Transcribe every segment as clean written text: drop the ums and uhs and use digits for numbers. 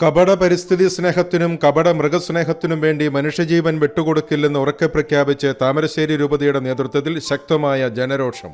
കപട പരിസ്ഥിതി സ്നേഹത്തിനും കപട മൃഗസ്നേഹത്തിനും വേണ്ടി മനുഷ്യജീവൻ വിട്ടുകൊടുക്കില്ലെന്ന് ഉറക്കെ പ്രഖ്യാപിച്ച് താമരശ്ശേരി രൂപതയുടെ നേതൃത്വത്തിൽ ശക്തമായ ജനരോഷം.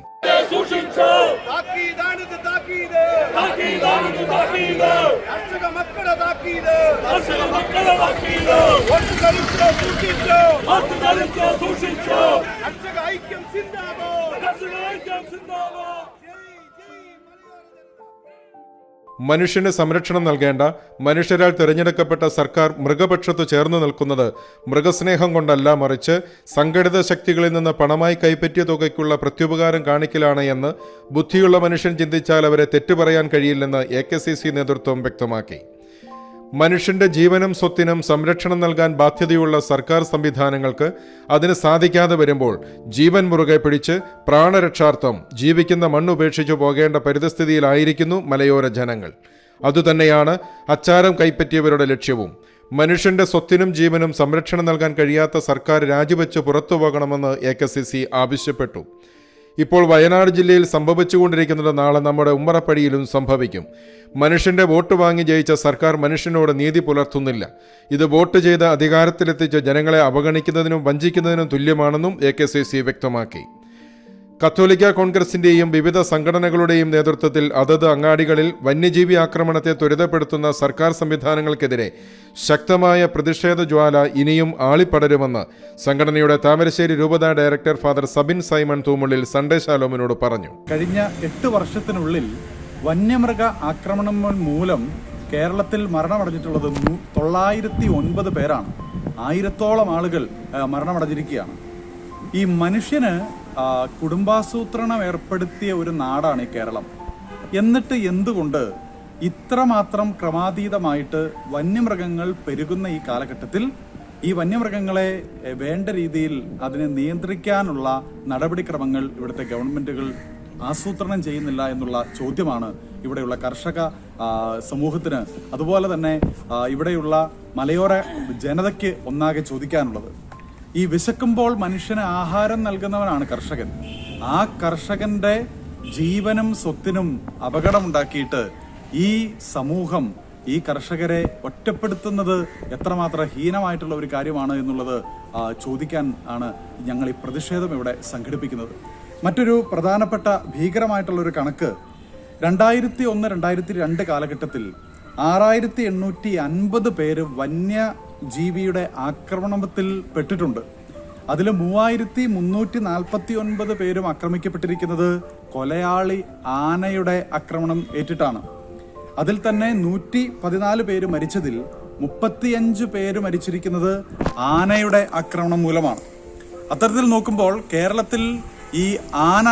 മനുഷ്യന് സംരക്ഷണം നൽകേണ്ട മനുഷ്യരാൽ തിരഞ്ഞെടുക്കപ്പെട്ട സർക്കാർ മൃഗപക്ഷത്തു ചേർന്നു നിൽക്കുന്നത് മൃഗസ്നേഹം കൊണ്ടല്ല, മറിച്ച് സംഘടിത ശക്തികളിൽ നിന്ന് പണമായി കൈപ്പറ്റിയ തുകയ്ക്കുള്ള പ്രത്യുപകാരം കാണിക്കലാണ് എന്ന് ബുദ്ധിയുള്ള മനുഷ്യൻ ചിന്തിച്ചാൽ അവരെ തെറ്റുപറയാൻ കഴിയില്ലെന്ന് AKCC നേതൃത്വം വ്യക്തമാക്കി. മനുഷ്യന്റെ ജീവനും സ്വത്തിനും സംരക്ഷണം നൽകാൻ ബാധ്യതയുള്ള സർക്കാർ സംവിധാനങ്ങൾക്ക് അതിന് സാധിക്കാതെ വരുമ്പോൾ ജീവൻ മുറുകെ പിടിച്ച് പ്രാണരക്ഷാർത്ഥം ജീവിക്കുന്ന മണ്ണുപേക്ഷിച്ചു പോകേണ്ട പരിതസ്ഥിതിയിലായിരിക്കുന്നു മലയോര ജനങ്ങൾ. അതുതന്നെയാണ് അച്ചാരം കൈപ്പറ്റിയവരുടെ ലക്ഷ്യവും. മനുഷ്യന്റെ സ്വത്തിനും ജീവനും സംരക്ഷണം നൽകാൻ കഴിയാത്ത സർക്കാർ രാജിവെച്ച് പുറത്തു പോകണമെന്ന് AKCC ആവശ്യപ്പെട്ടു. ഇപ്പോൾ വയനാട് ജില്ലയിൽ സംഭവിച്ചുകൊണ്ടിരിക്കുന്നത് നാളെ നമ്മുടെ ഉമ്മറപ്പടിയിലും സംഭവിക്കും. മനുഷ്യന്റെ വോട്ട് വാങ്ങി ജയിച്ച സർക്കാർ മനുഷ്യനോട് നീതി പുലർത്തുന്നില്ല. ഇത് വോട്ട് ചെയ്ത് അധികാരത്തിലെത്തിച്ച് ജനങ്ങളെ അവഗണിക്കുന്നതിനും വഞ്ചിക്കുന്നതിനും തുല്യമാണെന്നും AKCC വ്യക്തമാക്കി. കത്തോലിക്ക കോൺഗ്രസിന്റെയും വിവിധ സംഘടനകളുടെയും നേതൃത്വത്തിൽ അതത് അങ്ങാടികളിൽ വന്യജീവി ആക്രമണത്തെ ത്വരിതപ്പെടുത്തുന്ന സർക്കാർ സംവിധാനങ്ങൾക്കെതിരെ ശക്തമായ പ്രതിഷേധ ജ്വാല ഇനിയും ആളിപ്പടരുമെന്ന് സംഘടനയുടെ താമരശ്ശേരി രൂപത director father Sabin Simon Thoomullil Sunday ശാലോമിനോട് പറഞ്ഞു. കഴിഞ്ഞ 8 വർഷത്തിനുള്ളിൽ വന്യമൃഗ ആക്രമണങ്ങൾ മൂലം കേരളത്തിൽ മരണമടഞ്ഞിട്ടുള്ളത് 909 പേരാണ്. 1000-ഓളം ആളുകൾ മരണമടഞ്ഞിരിക്കുകയാണ്. ഈ മനുഷ്യന് കുടുംബാസൂത്രണം ഏർപ്പെടുത്തിയ ഒരു നാടാണ് ഈ കേരളം. എന്നിട്ട് എന്തുകൊണ്ട് ഇത്രമാത്രം ക്രമാതീതമായിട്ട് വന്യമൃഗങ്ങൾ പെരുകുന്ന ഈ കാലഘട്ടത്തിൽ ഈ വന്യമൃഗങ്ങളെ വേണ്ട രീതിയിൽ അതിനെ നിയന്ത്രിക്കാനുള്ള നടപടിക്രമങ്ങൾ ഇവിടുത്തെ ഗവൺമെന്റുകൾ ആസൂത്രണം ചെയ്യുന്നില്ല എന്നുള്ള ചോദ്യമാണ് ഇവിടെയുള്ള കർഷക സമൂഹത്തിന്, അതുപോലെ തന്നെ ഇവിടെയുള്ള മലയോര ജനതയ്ക്ക് ഒന്നാകെ ചോദിക്കാനുള്ളത്. ഈ വിശക്കുമ്പോൾ മനുഷ്യന് ആഹാരം നൽകുന്നവനാണ് കർഷകൻ. ആ കർഷകന്റെ ജീവനും സ്വത്തിനും അപകടമുണ്ടാക്കിയിട്ട് ഈ സമൂഹം ഈ കർഷകരെ ഒറ്റപ്പെടുത്തുന്നത് എത്രമാത്രം ഹീനമായിട്ടുള്ള ഒരു കാര്യമാണ് എന്നുള്ളത് ചോദിക്കാൻ ആണ് ഞങ്ങൾ ഈ പ്രതിഷേധം ഇവിടെ സംഘടിപ്പിക്കുന്നത്. മറ്റൊരു പ്രധാനപ്പെട്ട ഭീകരമായിട്ടുള്ളൊരു കണക്ക്, 2001-2002 കാലഘട്ടത്തിൽ 6850 പേര് വന്യജീവിയുടെ ആക്രമണത്തിൽ പെട്ടിട്ടുണ്ട്. അതിൽ 3349 പേരും ആക്രമിക്കപ്പെട്ടിരിക്കുന്നത് കൊലയാളി ആനയുടെ ആക്രമണം ഏറ്റിട്ടാണ്. അതിൽ തന്നെ 114 പേര് മരിച്ചതിൽ 35 പേര് മരിച്ചിരിക്കുന്നത് ആനയുടെ ആക്രമണം മൂലമാണ്. അത്തരത്തിൽ നോക്കുമ്പോൾ കേരളത്തിൽ ഈ ആന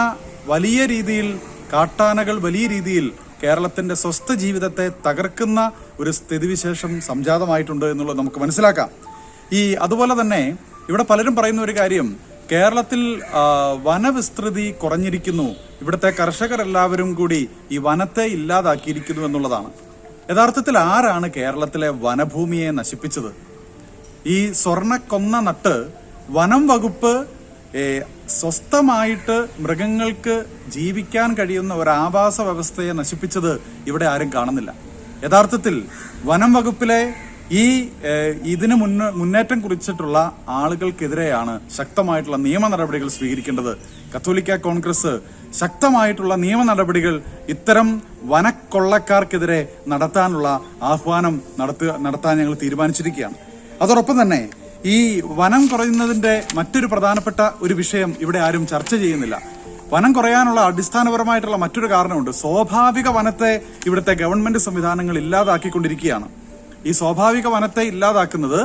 വലിയ രീതിയിൽ, കാട്ടാനകൾ വലിയ രീതിയിൽ കേരളത്തിന്റെ സ്വസ്ഥ ജീവിതത്തെ തകർക്കുന്ന ഒരു സ്ഥിതിവിശേഷം സംജാതമായിട്ടുണ്ട് എന്നുള്ളത് നമുക്ക് മനസ്സിലാക്കാം. അതുപോലെ തന്നെ ഇവിടെ പലരും പറയുന്ന ഒരു കാര്യം, കേരളത്തിൽ വനവിസ്തൃതി കുറഞ്ഞിരിക്കുന്നു, ഇവിടുത്തെ കർഷകർ എല്ലാവരും കൂടി ഈ വനത്തെ ഇല്ലാതാക്കിയിരിക്കുന്നു എന്നുള്ളതാണ്. യഥാർത്ഥത്തിൽ ആരാണ് കേരളത്തിലെ വനഭൂമിയെ നശിപ്പിച്ചത്? ഈ സ്വർണ്ണക്കൊന്ന നട്ട് വനം വകുപ്പ് സ്വസ്ഥമായിട്ട് മൃഗങ്ങൾക്ക് ജീവിക്കാൻ കഴിയുന്ന ഒരു ആവാസ വ്യവസ്ഥയെ നശിപ്പിച്ചത് ഇവിടെ ആരും കാണുന്നില്ല. യഥാർത്ഥത്തിൽ വനം വകുപ്പിലെ ഇതിന് മുന്നേറ്റം കുറിച്ചിട്ടുള്ള ആളുകൾക്കെതിരെയാണ് ശക്തമായിട്ടുള്ള നിയമ നടപടികൾ സ്വീകരിക്കേണ്ടത്. കത്തോലിക്ക കോൺഗ്രസ് ശക്തമായിട്ടുള്ള നിയമ നടപടികൾ ഇത്തരം വനക്കൊള്ളക്കാർക്കെതിരെ നടത്താനുള്ള ആഹ്വാനം നടത്താൻ ഞങ്ങൾ തീരുമാനിച്ചിരിക്കുകയാണ്. അതോടൊപ്പം തന്നെ ഈ വനം കുറയുന്നതിന്റെ മറ്റൊരു പ്രധാനപ്പെട്ട ഒരു വിഷയം ഇവിടെ ആരും ചർച്ച ചെയ്യുന്നില്ല. വനം കുറയാനുള്ള അടിസ്ഥാനപരമായിട്ടുള്ള മറ്റൊരു കാരണമുണ്ട്. സ്വാഭാവിക വനത്തെ ഇവിടുത്തെ ഗവൺമെന്റ് സംവിധാനങ്ങൾ ഇല്ലാതാക്കിക്കൊണ്ടിരിക്കുകയാണ്. ഈ സ്വാഭാവിക വനത്തെ ഇല്ലാതാക്കുന്നത്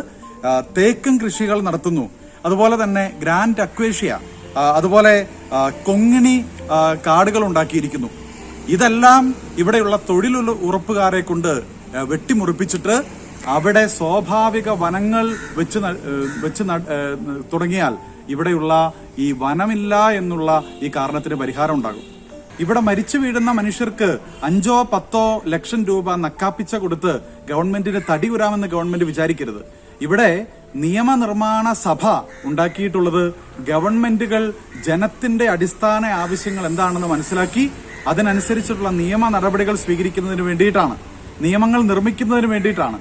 തേക്കും കൃഷികൾ നടത്തുന്നു, അതുപോലെ തന്നെ ഗ്രാൻഡ് അക്വേഷ്യ, അതുപോലെ കൊങ്ങിണി കാടുകൾ ഉണ്ടാക്കിയിരിക്കുന്നു. ഇതെല്ലാം ഇവിടെയുള്ള തൊഴിലുറപ്പുകാരെ കൊണ്ട് വെട്ടിമുറിപ്പിച്ചിട്ട് അവിടെ സ്വാഭാവിക വനങ്ങൾ വെച്ച് തുടങ്ങിയാൽ ഇവിടെയുള്ള ഈ വനമില്ല എന്നുള്ള ഈ കാരണത്തിന് പരിഹാരം ഉണ്ടാകും. ഇവിടെ മരിച്ചു വീഴുന്ന മനുഷ്യർക്ക് 5-10 ലക്ഷം രൂപ നക്കാപ്പിച്ച കൊടുത്ത് ഗവൺമെന്റിന് തടി ഉരാമെന്ന് ഗവൺമെന്റ് വിചാരിക്കരുത്. ഇവിടെ നിയമനിർമ്മാണ സഭ ഉണ്ടാക്കിയിട്ടുള്ളത് ഗവൺമെന്റുകൾ ജനത്തിന്റെ അടിസ്ഥാന ആവശ്യങ്ങൾ എന്താണെന്ന് മനസ്സിലാക്കി അതിനനുസരിച്ചുള്ള നിയമ നടപടികൾ സ്വീകരിക്കുന്നതിന് വേണ്ടിയിട്ടാണ്, നിയമങ്ങൾ നിർമ്മിക്കുന്നതിന് വേണ്ടിയിട്ടാണ്.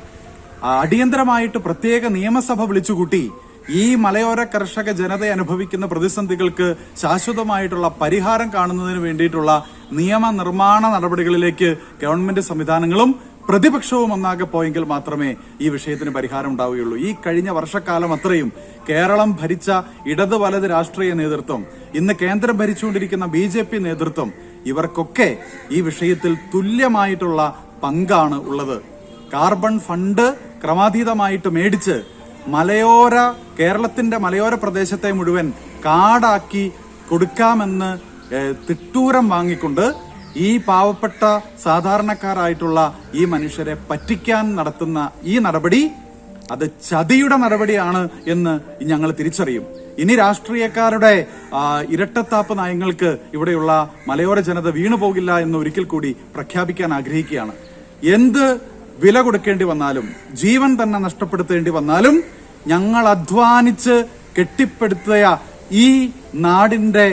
അടിയന്തരമായിട്ട് പ്രത്യേക നിയമസഭ വിളിച്ചുകൂട്ടി ഈ മലയോര കർഷക ജനത അനുഭവിക്കുന്ന പ്രതിസന്ധികൾക്ക് ശാശ്വതമായിട്ടുള്ള പരിഹാരം കാണുന്നതിന് വേണ്ടിയിട്ടുള്ള നിയമനിർമ്മാണ നടപടികളിലേക്ക് ഗവൺമെന്റ് സംവിധാനങ്ങളും പ്രതിപക്ഷവും ഒന്നാകെ പോയെങ്കിൽ മാത്രമേ ഈ വിഷയത്തിന് പരിഹാരം ഉണ്ടാവുകയുള്ളൂ. ഈ കഴിഞ്ഞ വർഷക്കാലം അത്രയും കേരളം ഭരിച്ച ഇടത് വലത് രാഷ്ട്രീയ നേതൃത്വം, ഇന്ന് കേന്ദ്രം ഭരിച്ചുകൊണ്ടിരിക്കുന്ന BJP നേതൃത്വം, ഇവർക്കൊക്കെ ഈ വിഷയത്തിൽ തുല്യമായിട്ടുള്ള പങ്കാണ് ഉള്ളത്. കാർബൺ ഫണ്ട് ക്രമാതീതമായിട്ട് മേടിച്ച് കേരളത്തിന്റെ മലയോര പ്രദേശത്തെ മുഴുവൻ കാടാക്കി കൊടുക്കാമെന്ന് തിട്ടൂരം വാങ്ങിക്കൊണ്ട് ഈ പാവപ്പെട്ട സാധാരണക്കാരായിട്ടുള്ള ഈ മനുഷ്യരെ പറ്റിക്കാൻ നടത്തുന്ന ഈ നടപടി അത് ചതിയുടെ നടപടിയാണ് എന്ന് ഞങ്ങൾ തിരിച്ചറിയും. ഇനി രാഷ്ട്രീയക്കാരുടെ ഇരട്ടത്താപ്പ് നയങ്ങൾക്ക് ഇവിടെയുള്ള മലയോര ജനത വീണുപോകില്ല എന്ന് ഒരിക്കൽ കൂടി പ്രഖ്യാപിക്കാൻ ആഗ്രഹിക്കുകയാണ്. എന്ത് വില കൊടുക്കേണ്ടി വന്നാലും, ജീവൻ തന്നെ നഷ്ടപ്പെടുത്തേണ്ടി വന്നാലും, ഞങ്ങൾ അധ്വാനിച്ച് കെട്ടിപ്പടുത്തിയ ഈ നാടിന്റെ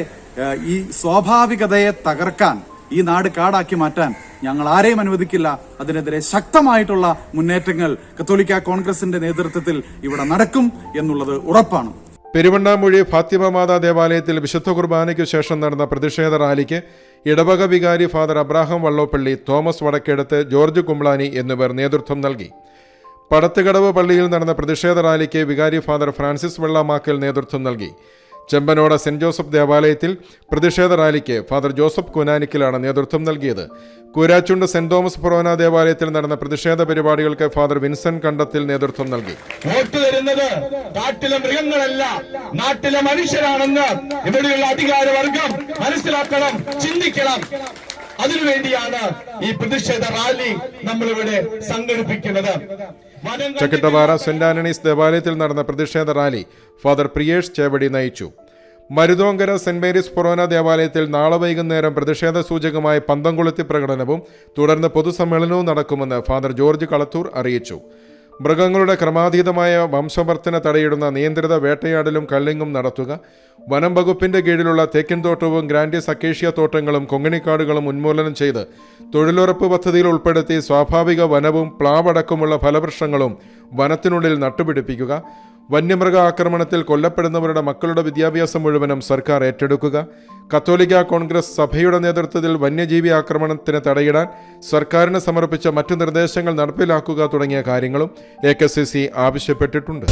ഈ സ്വാഭാവികതയെ തകർക്കാൻ, ഈ നാട് കാടാക്കി മാറ്റാൻ ഞങ്ങൾ ആരെയും അനുവദിക്കില്ല. അതിനെതിരെ ശക്തമായിട്ടുള്ള മുന്നേറ്റങ്ങൾ കത്തോലിക്ക കോൺഗ്രസിന്റെ നേതൃത്വത്തിൽ ഇവിടെ നടക്കും എന്നുള്ളത് ഉറപ്പാണ്. പെരുവണ്ണാമൂഴി ഫാത്തിമ മാതാ ദേവാലയത്തിൽ വിശുദ്ധ കുർബാനയ്ക്കു ശേഷം നടന്ന പ്രതിഷേധ റാലിക്ക് ഇടവക വികാരി ഫാദർ അബ്രാഹാം വള്ളോപ്പള്ളി, തോമസ് വടക്കേടത്ത്, ജോർജ് കുംബ്ലാനി എന്നിവർ നേതൃത്വം നൽകി. പടത്തുകടവ് പള്ളിയിൽ നടന്ന പ്രതിഷേധ റാലിക്ക് വികാരി ഫാദർ ഫ്രാൻസിസ് വെള്ളമാക്കൽ നേതൃത്വം നൽകി. ചെമ്പനോട് സെന്റ് ജോസഫ് ദേവാലയത്തിൽ പ്രതിഷേധ റാലിക്ക് ഫാദർ ജോസഫ് കുനാനിക്കലാണ് നേതൃത്വം നൽകിയത്. കൂരാച്ചുണ്ട് സെന്റ് തോമസ് ഫൊറോന ദേവാലയത്തിൽ നടന്ന പ്രതിഷേധ പരിപാടികൾക്ക് ഫാദർ വിൻസെന്റ് കണ്ടത്തിൽ നേതൃത്വം നൽകി. വോട്ട് തരുന്നത് കാട്ടിലെ മൃഗങ്ങളല്ല, നാട്ടിലെ മനുഷ്യരാണെന്ന് ഇവിടെയുള്ള അധികാരവർഗം മനസ്സിലാക്കണം, ചിന്തിക്കണം. അതിനുവേണ്ടിയാണ് ഈ പ്രതിഷേധ റാലി നമ്മളിവിടെ സംഘടിപ്പിക്കുന്നത്. ചക്കിട്ടപാറ സെന്റ് ആന്റണീസ് ദേവാലയത്തിൽ നടന്ന പ്രതിഷേധ റാലി ഫാദർ പ്രിയേഷ് ചേവടി നയിച്ചു. മരുതോങ്കര സെന്റ് മേരീസ് ഫൊറോന ദേവാലയത്തിൽ നാളെ വൈകുന്നേരം പ്രതിഷേധ സൂചകമായ പന്തം കൊളുത്തി പ്രകടനവും തുടർന്ന് പൊതുസമ്മേളനവും നടക്കുമെന്ന് ഫാദർ ജോർജ് കളത്തൂർ അറിയിച്ചു. മൃഗങ്ങളുടെ ക്രമാതീതമായ വംശവർദ്ധന തടയിടുന്ന നിയന്ത്രിത വേട്ടയാടലും കള്ളിങ്ങും നടത്തുക, വനം വകുപ്പിന്റെ കീഴിലുള്ള തേക്കിൻതോട്ടവും ഗ്രാൻഡീസ് അക്കേഷ്യ തോട്ടങ്ങളും കൊങ്ങിണിക്കാടുകളും ഉന്മൂലനം ചെയ്ത് തൊഴിലുറപ്പ് പദ്ധതിയിൽ ഉൾപ്പെടുത്തി സ്വാഭാവിക വനവും പ്ലാവടക്കമുള്ള ഫലവൃക്ഷങ്ങളും വനത്തിനുള്ളിൽ നട്ടുപിടിപ്പിക്കുക, വന്യമൃഗ ആക്രമണത്തിൽ കൊല്ലപ്പെടുന്നവരുടെ മക്കളുടെ വിദ്യാഭ്യാസം മുഴുവനും സർക്കാർ ഏറ്റെടുക്കുക, കത്തോലിക്ക കോൺഗ്രസ് സഭയുടെ നേതൃത്വത്തിൽ വന്യജീവി ആക്രമണത്തിന് തടയിടാൻ സർക്കാരിന് സമർപ്പിച്ച മറ്റു നിർദ്ദേശങ്ങൾ നടപ്പിലാക്കുക തുടങ്ങിയ കാര്യങ്ങളും AKCC ആവശ്യപ്പെട്ടിട്ടുണ്ട്.